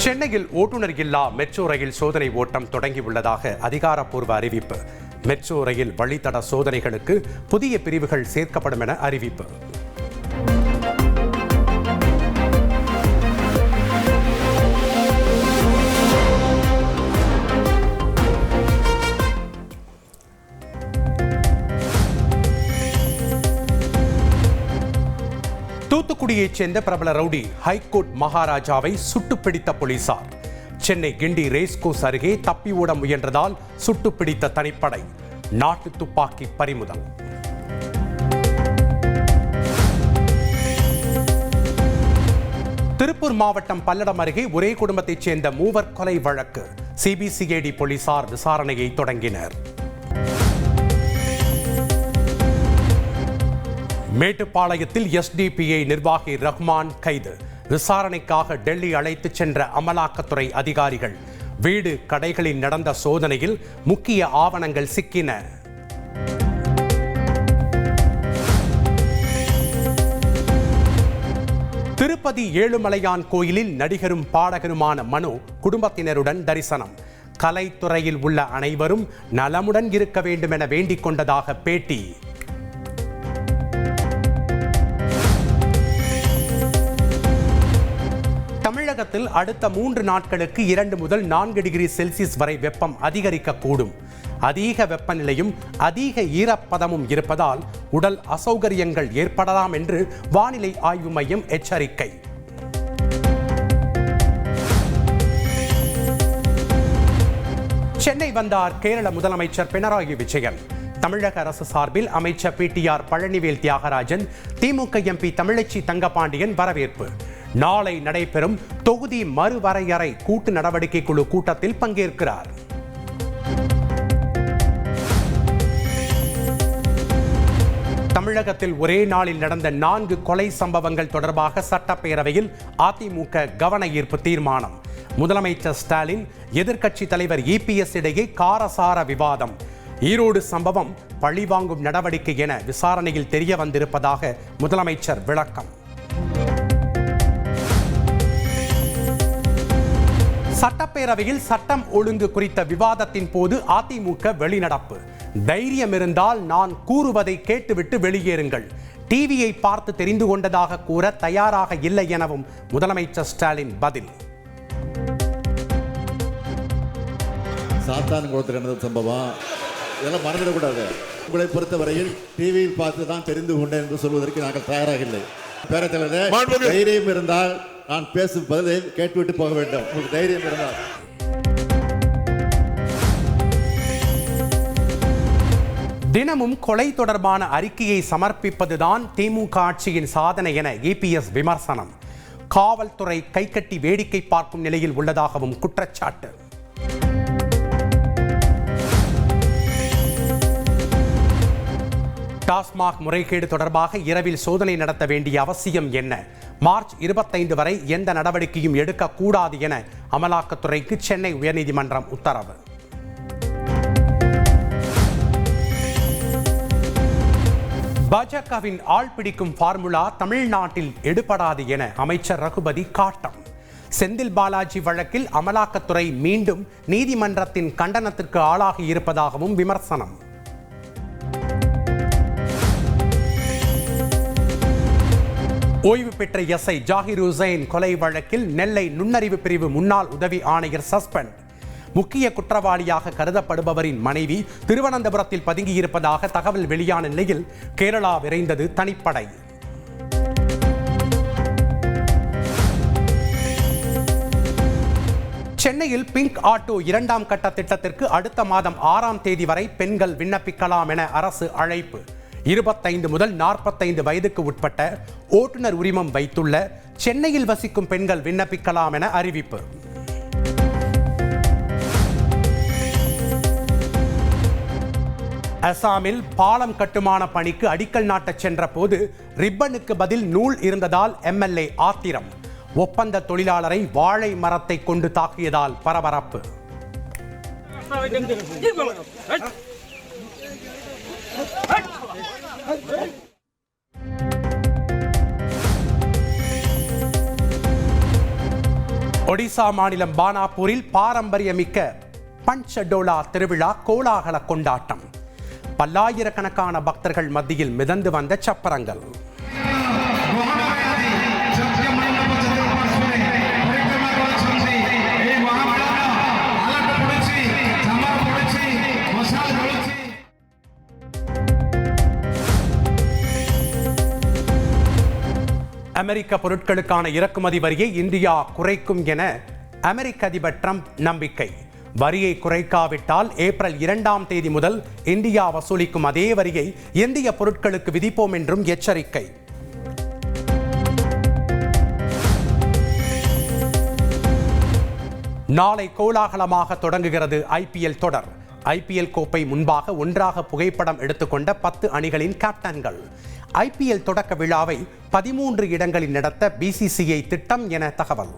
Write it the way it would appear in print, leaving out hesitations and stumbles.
சென்னையில் ஓட்டுநர் இல்லா மெட்ரோ ரயில் சோதனை ஓட்டம் தொடங்கியுள்ளதாக அதிகாரப்பூர்வ அறிவிப்பு. மெட்ரோ ரயில் வழித்தட சோதனைகளுக்கு புதிய பிரிவுகள் சேர்க்கப்படும் என அறிவிப்பு. தூத்துக்குடியைச் சேர்ந்த பிரபல ரவுடி ஹைகோர்ட் மகாராஜாவை சுட்டுப்பிடித்த போலீசார். சென்னை கிண்டி ரேஸ்கோர்ஸ் அருகே தப்பி ஓட முயன்றதால் சுட்டுப்பிடித்த தனிப்படை. நாட்டு துப்பாக்கி பறிமுதல். திருப்பூர் மாவட்டம் பல்லடம் அருகே ஒரே குடும்பத்தைச் சேர்ந்த மூவர் கொலை வழக்கு. சிபிசிஐடி போலீசார் விசாரணையை தொடங்கினர். மேட்டுப்பாளையத்தில் எஸ்டிபிஐ நிர்வாகி ரஹ்மான் கைது. விசாரணைக்காக டெல்லி அழைத்துச் சென்ற அமலாக்கத்துறை அதிகாரிகள். வீடு கடைகளில் நடந்த சோதனையில் முக்கிய ஆவணங்கள் சிக்கின. திருப்பதி ஏழுமலையான் கோயிலில் நடிகரும் பாடகருமான மனு குடும்பத்தினருடன் தரிசனம். கலைத்துறையில் உள்ள அனைவரும் நலமுடன் இருக்க வேண்டும் என வேண்டிக் கொண்டதாக பேட்டி. தமிழகத்தில் அடுத்த 3 நாட்களுக்கு 2 முதல் 4 டிகிரி செல்சியஸ் வரை வெப்பம் அதிகரிக்கக்கூடும். அதிக வெப்பநிலையும் அதிக ஈரப்பதமும் இருப்பதால் உடல் அசௌகரியங்கள் ஏற்படலாம் என்று வானிலை ஆய்வு மையம் எச்சரிக்கை. சென்னை வந்தார் கேரள முதலமைச்சர் பினராயி விஜயன். தமிழக அரசு சார்பில் அமைச்சர் பிடிஆர் பழனிவேல் தியாகராஜன், திமுக எம்பி தமிழச்சி தங்கபாண்டியன் வரவேற்பு. நாளை நடைபெறும் தொகுதி மறுவரையறை கூட்டு நடவடிக்கை குழு கூட்டத்தில் பங்கேற்கிறார். தமிழகத்தில் ஒரே நாளில் நடந்த 4 கொலை சம்பவங்கள் தொடர்பாக சட்டப்பேரவையில் அதிமுக கவன ஈர்ப்பு தீர்மானம். முதலமைச்சர் ஸ்டாலின், எதிர்க்கட்சி தலைவர் இபிஎஸ் இடையே காரசார விவாதம். ஈரோடு சம்பவம் பழிவாங்கும் நடவடிக்கை என விசாரணையில் தெரிய வந்திருப்பதாக முதலமைச்சர் விளக்கம். சட்டப்பேரவையில் சட்டம் ஒழுங்கு குறித்த விவாதத்தின் போது அதிமுக வெளிநடப்பு. தைரியம் இருந்தால் நான் கூறுவதை கேட்டுவிட்டு வெளியேறுங்கள். டிவியை பார்த்து தெரிந்து கொண்டதாக கூற தயாராக இல்லை எனவும் முதலமைச்சர் ஸ்டாலின் பதில். சாத்தான் குளத்தில் நடந்த சம்பவம் இதெல்லாம் மறந்துடக்கூடாது. உங்களை பொறுத்தவரையில் டிவியில் பார்த்து தான் தெரிந்து கொண்டேன் என்று சொல்வதற்கு நாங்கள் தயாராக இல்லை. பேரத்தலைவரே, தைரியம் இருந்தால் நான் பேசும் பதிலை கேட்டுவிட்டு போக வேண்டும். உங்களுக்கு தைரியம் இருந்தால். தினமும் கொலை தொடர்பான அறிக்கையை சமர்ப்பிப்பதுதான் திமுக ஆட்சியின் சாதனை என இபிஎஸ் விமர்சனம். காவல்துறை கைகட்டி வேடிக்கை பார்க்கும் நிலையில் உள்ளதாகவும் குற்றச்சாட்டு. டாஸ்மாக் முறைகேடு தொடர்பாக இரவில் சோதனை நடத்த வேண்டிய அவசியம் என்ன? மார்ச் 25 வரை எந்த நடவடிக்கையும் எடுக்கக்கூடாது என அமலாக்கத்துறைக்கு சென்னை உயர்நீதிமன்றம் உத்தரவு. பாஜகவின் ஆள் பிடிக்கும் பார்முலா தமிழ்நாட்டில் எடுபடாது என அமைச்சர் ரகுபதி காட்டம். செந்தில் பாலாஜி வழக்கில் அமலாக்கத்துறை மீண்டும் நீதிமன்றத்தின் கண்டனத்திற்கு ஆளாகி இருப்பதாகவும் விமர்சனம். ஓய்வு பெற்ற எஸ்ஐ ஜாகிர் ஹுசைன் கொலை வழக்கில் நெல்லை நுண்ணறிவு பிரிவு முன்னாள் உதவி ஆணையர் சஸ்பெண்ட். முக்கிய குற்றவாளியாக கருதப்படுபவரின் மனைவி திருவனந்தபுரத்தில் பதுங்கியிருப்பதாக தகவல் வெளியான நிலையில் கேரளா விரைந்தது தனிப்படை. சென்னையில் பிங்க் ஆட்டோ 2ஆம் கட்ட திட்டத்திற்கு அடுத்த மாதம் 6ஆம் தேதி வரை பெண்கள் விண்ணப்பிக்கலாம் என அரசு அழைப்பு. 25 முதல் 45 வயதுக்கு உட்பட்ட ஓட்டுநர் உரிமம் வைத்துள்ள சென்னையில் வசிக்கும் பெண்கள் விண்ணப்பிக்கலாம் என அறிவிப்பு. அசாமில் பாலம் கட்டுமான பணிக்கு அடிக்கல் நாட்டச் சென்ற போது ரிப்பனுக்கு பதில் நூல் இருந்ததால் எம்எல்ஏ ஆத்திரம். ஒப்பந்த தொழிலாளரை வாழை மரத்தை கொண்டு தாக்கியதால் பரபரப்பு. ஒடிசா மாநிலம் பானாப்பூரில் பாரம்பரியமிக்க பஞ்சடோலா திருவிழா கோலாகல கொண்டாட்டம். பல்லாயிரக்கணக்கான பக்தர்கள் மத்தியில் மிதந்து வந்த சப்பரங்கள். அமெரிக்க பொருட்களுக்கான இறக்குமதி வரியை இந்தியா குறைக்கும் என அமெரிக்க அதிபர் ட்ரம்ப் நம்பிக்கை. வரியை குறைக்காவிட்டால் ஏப்ரல் 2ஆம் தேதி முதல் இந்தியா வசூலிக்கும் அதே வரியை இந்திய பொருட்களுக்கு விதிப்போம் என்றும் எச்சரிக்கை. நாளை கோலாகலமாக தொடங்குகிறது IPL தொடர். IPL கோப்பை முன்பாக ஒன்றாக புகைப்படம் எடுத்துக்கொண்ட 10 அணிகளின் கேப்டன்கள். IPL தொடக்க விழாவை 13 இடங்களில் நடத்த BCCI திட்டம் என தகவல்.